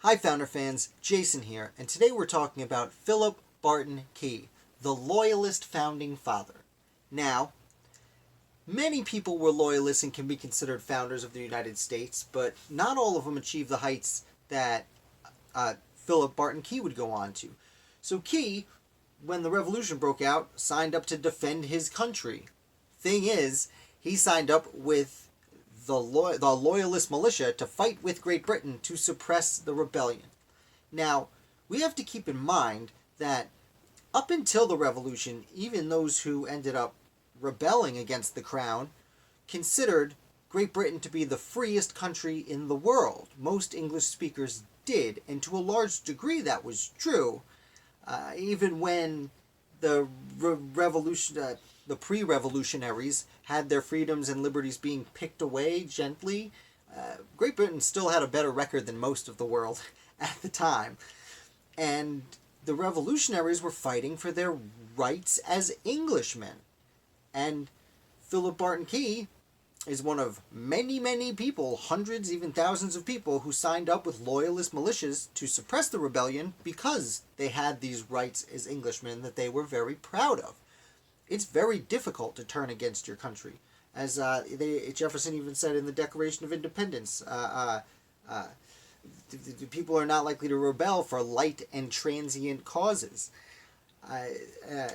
Hi Founder fans, Jason here, and today we're talking about Philip Barton Key, the Loyalist founding father. Now, many people were Loyalists and can be considered founders of the United States, but not all of them achieved the heights that Philip Barton Key would go on to. So Key, when the revolution broke out, signed up to defend his country. Thing is, he signed up with the Loyalist militia to fight with Great Britain to suppress the rebellion. Now, we have to keep in mind that up until the revolution, even those who ended up rebelling against the crown considered Great Britain to be the freest country in the world. Most English speakers did, and to a large degree that was true. Even when the the pre-revolutionaries had their freedoms and liberties being picked away gently, Great Britain still had a better record than most of the world at the time. And the revolutionaries were fighting for their rights as Englishmen. And Philip Barton Key is one of many, many people, hundreds, even thousands of people who signed up with Loyalist militias to suppress the rebellion because they had these rights as Englishmen that they were very proud of. It's very difficult to turn against your country. As Jefferson even said in the Declaration of Independence, people are not likely to rebel for light and transient causes.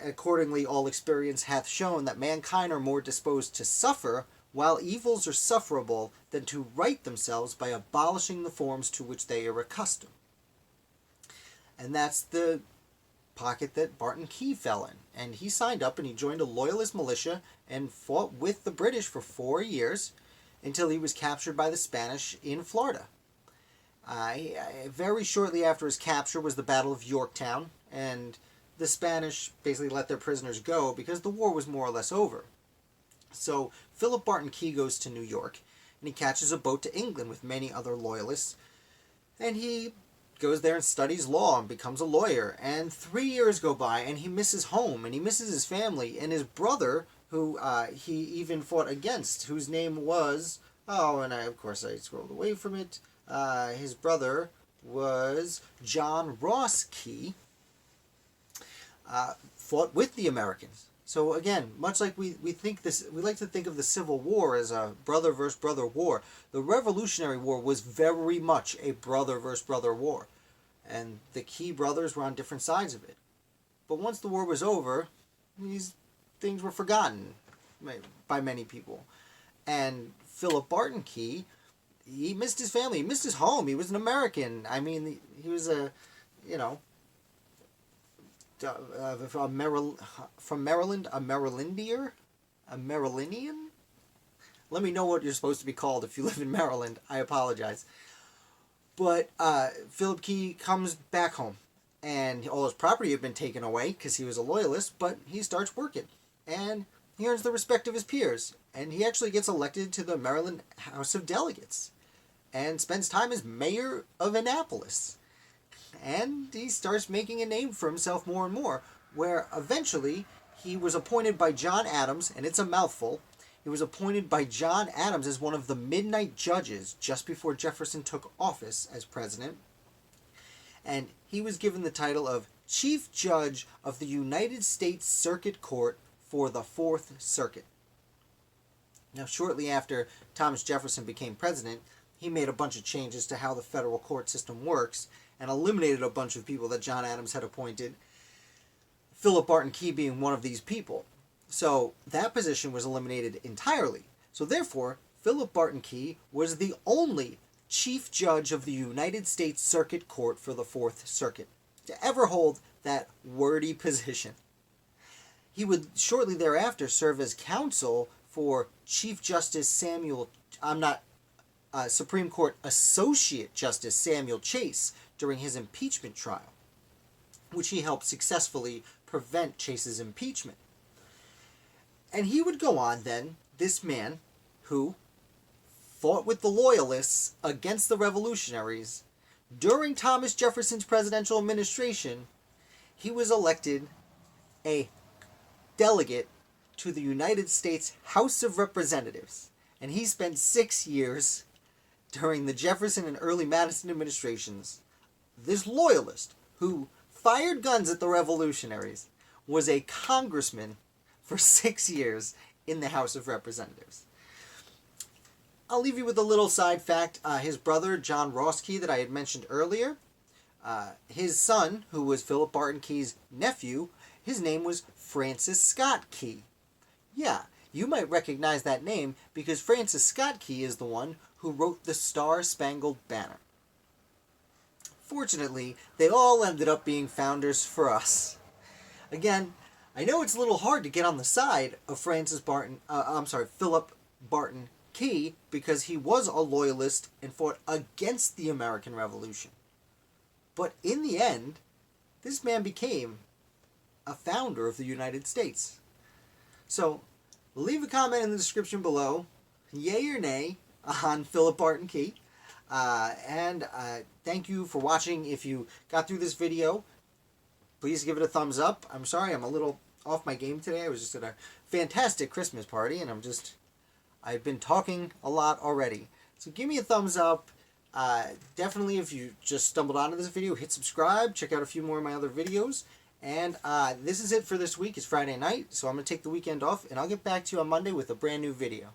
Accordingly, all experience hath shown that mankind are more disposed to suffer, while evils are sufferable, than to right themselves by abolishing the forms to which they are accustomed. And that's the pocket that Barton Key fell in. And he signed up and he joined a Loyalist militia and fought with the British for 4 years until he was captured by the Spanish in Florida. Very shortly after his capture was the Battle of Yorktown, and the Spanish basically let their prisoners go because the war was more or less over. So Philip Barton Key goes to New York, and he catches a boat to England with many other Loyalists, and he goes there and studies law and becomes a lawyer. And 3 years go by, and he misses home, and he misses his family, and his brother, who he even fought against, whose name was, of course I scrolled away from it, his brother was John Ross Key, fought with the Americans. So again, much like we like to think of the Civil War as a brother versus brother war. The Revolutionary War was very much a brother versus brother war, and the Key brothers were on different sides of it. But once the war was over, these things were forgotten by many people. And Philip Barton Key, he missed his family, he missed his home. He was an American. I mean, he was from Maryland, a Marylandian? Let me know what you're supposed to be called if you live in Maryland. I apologize. But Philip Key comes back home, and all his property had been taken away because he was a Loyalist, but he starts working, and he earns the respect of his peers, and he actually gets elected to the Maryland House of Delegates, and spends time as mayor of Annapolis. And he starts making a name for himself more and more, where eventually he was appointed by John Adams, and it's a mouthful, he was appointed by John Adams as one of the midnight judges just before Jefferson took office as president. And he was given the title of Chief Judge of the United States Circuit Court for the Fourth Circuit. Now, shortly after Thomas Jefferson became president, he made a bunch of changes to how the federal court system works and eliminated a bunch of people that John Adams had appointed, Philip Barton Key being one of these people. So that position was eliminated entirely. So therefore, Philip Barton Key was the only Chief Judge of the United States Circuit Court for the Fourth Circuit to ever hold that wordy position. He would shortly thereafter serve as counsel for Chief Justice Supreme Court Associate Justice Samuel Chase during his impeachment trial, which he helped successfully prevent Chase's impeachment. And he would go on then, this man who fought with the Loyalists against the revolutionaries during Thomas Jefferson's presidential administration, he was elected a delegate to the United States House of Representatives, and he spent 6 years during the Jefferson and early Madison administrations this Loyalist who fired guns at the revolutionaries was a congressman for 6 years in the House of Representatives. I'll leave you with a little side fact. His brother, John Ross Key, that I had mentioned earlier, his son, who was Philip Barton Key's nephew, his name was Francis Scott Key. Yeah, you might recognize that name because Francis Scott Key is the one who wrote the Star-Spangled Banner. Fortunately, they all ended up being founders for us. Again, I know it's a little hard to get on the side of Philip Barton Key because he was a Loyalist and fought against the American Revolution. But in the end, this man became a founder of the United States. So, leave a comment in the description below, yay or nay, on Philip Barton Key. Thank you for watching. If you got through this video, please give it a thumbs up. I'm sorry, I'm a little off my game today. I was just at a fantastic Christmas party, and I've been talking a lot already. So give me a thumbs up. Definitely, if you just stumbled onto this video, hit subscribe. Check out a few more of my other videos. And this is it for this week. It's Friday night, so I'm going to take the weekend off, and I'll get back to you on Monday with a brand new video.